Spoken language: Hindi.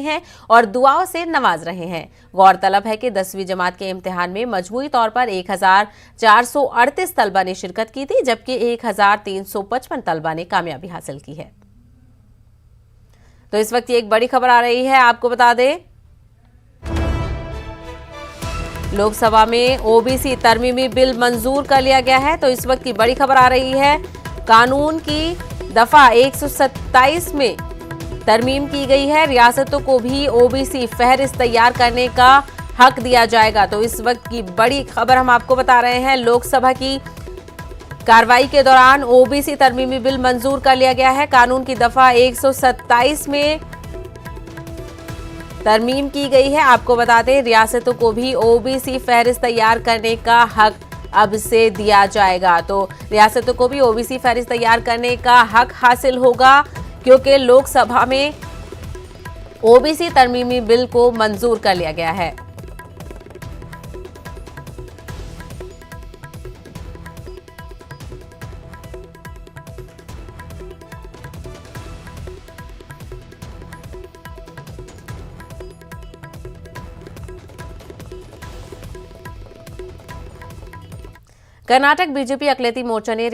हैं और दुआओं से नवाज रहे हैं। गौरतलब है कि 10वीं जमात के इम्तिहान में मजमूई तौर पर 1438 तलबा ने शिरकत की थी, जबकि 1355 तलबा ने कामयाबी हासिल की है। तो इस वक्त एक बड़ी खबर आ रही है, आपको बता दें लोकसभा में ओबीसी तरमीमी बिल मंजूर कर लिया गया है। तो इस वक्त की बड़ी खबर आ रही है, कानून की दफा 127 में तरमीम की गई है। रियासतों को भी ओबीसी फहरिस्त तैयार करने का हक दिया जाएगा। तो इस वक्त की बड़ी खबर हम आपको बता रहे हैं, लोकसभा की कार्रवाई के दौरान ओबीसी तरमीमी बिल मंजूर कर लिया गया है। कानून की दफा 127 में तरमीम की गई है। आपको बता दें रियासतों को भी ओबीसी फहरिस्त तैयार करने का हक अब से दिया जाएगा। तो रियासतों को भी ओबीसी फहरिस्त तैयार करने का हक हासिल होगा, क्योंकि लोकसभा में ओबीसी तरमीमी बिल को मंजूर कर लिया गया है। कर्नाटक बीजेपी अकलेती मोर्चा ने